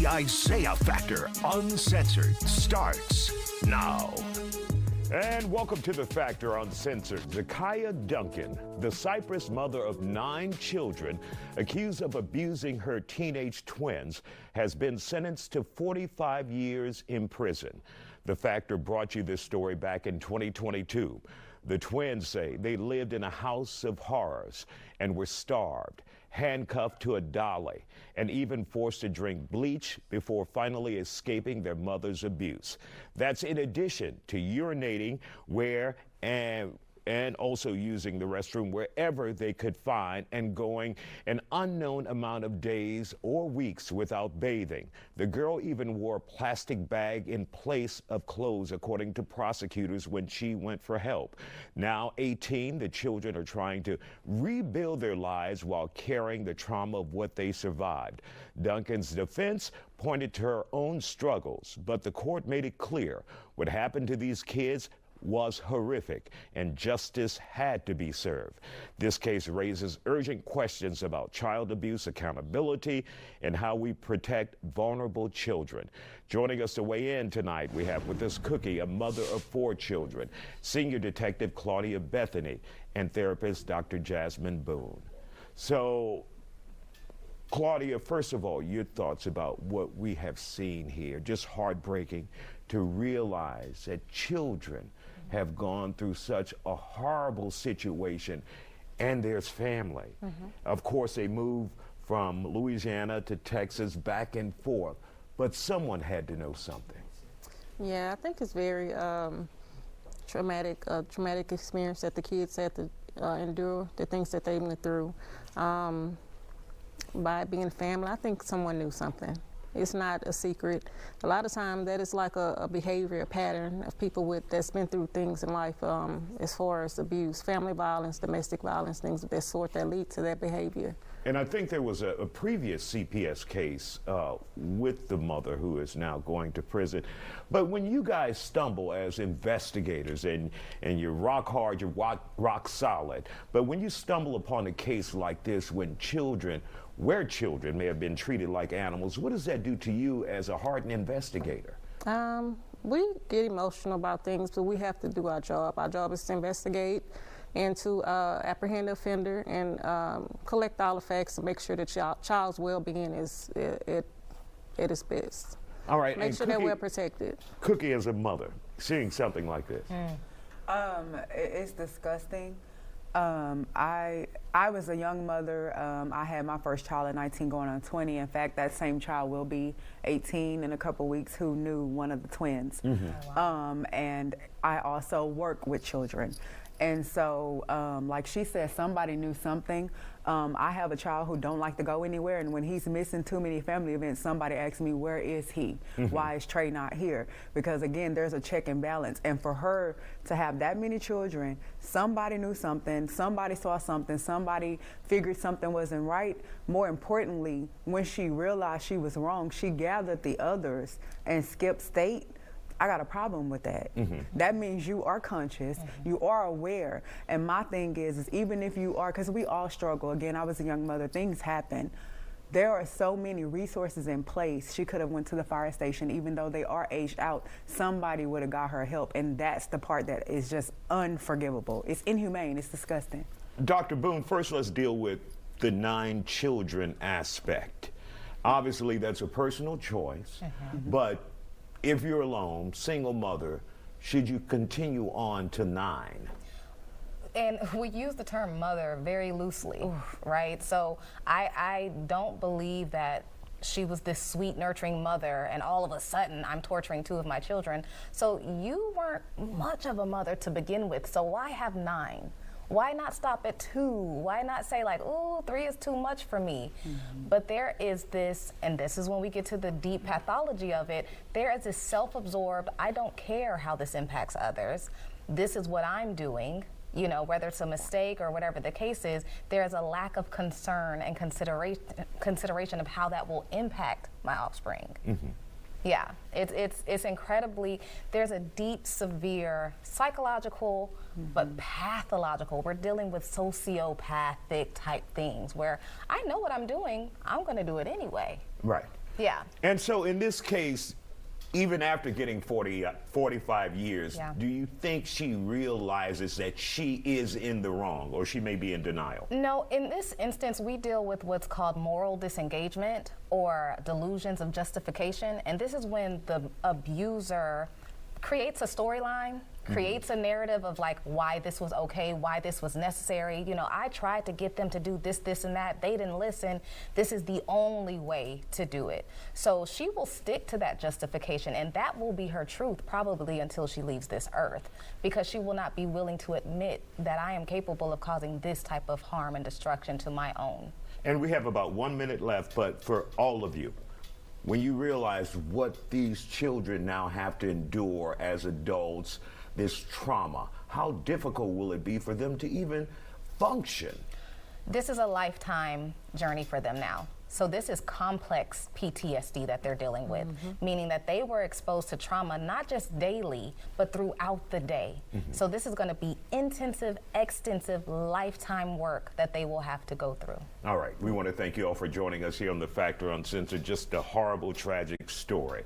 The Isaiah Factor Uncensored starts now. And welcome to The Factor Uncensored. Zakiya Duncan, the Cyprus mother of 9 children, accused of abusing her teenage twins, has been sentenced to 45 years in prison. The Factor brought you this story back in 2022. The twins say they lived in a house of horrors and were starved, handcuffed to a dolly, and even forced to drink bleach before finally escaping their mother's abuse. That's in addition to urinating where and also using the restroom wherever they could find and going an unknown amount of days or weeks without bathing. The girl even wore a plastic bag in place of clothes, according to prosecutors, when she went for help. Now 18, the children are trying to rebuild their lives while carrying the trauma of what they survived. Duncan's defense pointed to her own struggles, but the court made it clear what happened to these kids was horrific, and justice had to be served. This case raises urgent questions about child abuse accountability and how we protect vulnerable children. Joining us to weigh in tonight, we have with us Cookie, a mother of 4 children, Senior Detective Claudia Bethany, and therapist Dr. Jasmine Boone. So, Claudia, first of all, your thoughts about what we have seen here. Just heartbreaking to realize that children have gone through such a horrible situation, and there's family. Of course, they moved from Louisiana to Texas, back and forth, but someone had to know something. Yeah, I think it's very traumatic experience that the kids had to endure, the things that they went through. By being family, I think someone knew something. It's not a secret. A lot of times that is like a behavior, a pattern of people that's been through things in life as far as abuse, family violence, domestic violence, things of that sort that lead to that behavior. And I think there was a previous CPS case with the mother who is now going to prison. But when you guys stumble as investigators and you're rock hard, you're rock solid, but when you stumble upon a case like this where children may have been treated like animals, what does that do to you as a hardened investigator? We get emotional about things, but we have to do our job. Our job is to investigate and to apprehend the offender and collect all the facts to make sure that child's well-being is at its best. All right. Make sure they're well protected. Cookie, as a mother, seeing something like this. It's disgusting. I was a young mother. I had my first child at 19 going on 20. In fact, that same child will be 18 in a couple weeks who knew one of the twins. And I also work with children. And so, like she said, somebody knew something. I have a child who don't like to go anywhere, and when he's missing too many family events, somebody asks me, where is he? Why is Trey not here? Because again, there's a check and balance. And for her to have that many children, somebody knew something, somebody saw something, somebody figured something wasn't right. More importantly, when she realized she was wrong, she gathered the others and skipped state. I got a problem with that. That means you are conscious, you are aware. And my thing is even if you are, because we all struggle. Again, I was a young mother, things happen. There are so many resources in place. She could have went to the fire station, even though they are aged out. Somebody would have got her help, and that's the part that is just unforgivable. It's inhumane, it's disgusting. Dr. Boone, first let's deal with the 9 children aspect. Obviously, that's a personal choice, but if you're alone, single mother, should you continue on to 9? And we use the term mother very loosely, right? So I don't believe that she was this sweet, nurturing mother, and all of a sudden I'm torturing 2 of my children. So you weren't much of a mother to begin with, so why have 9? Why not stop at 2? Why not say like, ooh, 3 is too much for me? But there is this, and this is when we get to the deep pathology of it, there is this self-absorbed, I don't care how this impacts others. This is what I'm doing. You know, whether it's a mistake or whatever the case is, there is a lack of concern and consideration of how that will impact my offspring. Yeah, it's incredibly, there's a deep, severe psychological, but pathological. We're dealing with sociopathic type things where I know what I'm doing, I'm gonna do it anyway. Right. Yeah. And so in this case, even after getting 45 years, Yeah. do you think she realizes that she is in the wrong, or she may be in denial? No, in this instance, we deal with what's called moral disengagement or delusions of justification. And this is when the abuser creates a storyline, creates a narrative of like why this was okay, why this was necessary. You know, I tried to get them to do this, this, and that. They didn't listen. This is the only way to do it. So she will stick to that justification, and that will be her truth probably until she leaves this earth, because she will not be willing to admit that I am capable of causing this type of harm and destruction to my own. And we have about 1 minute left, but for all of you, when you realize what these children now have to endure as adults, this trauma, how difficult will it be for them to even function? This is a lifetime journey for them now. So this is complex PTSD that they're dealing with, meaning that they were exposed to trauma not just daily, but throughout the day. So this is going to be intensive, extensive, lifetime work that they will have to go through. All right, we want to thank you all for joining us here on The Factor Uncensored. Just a horrible, tragic story.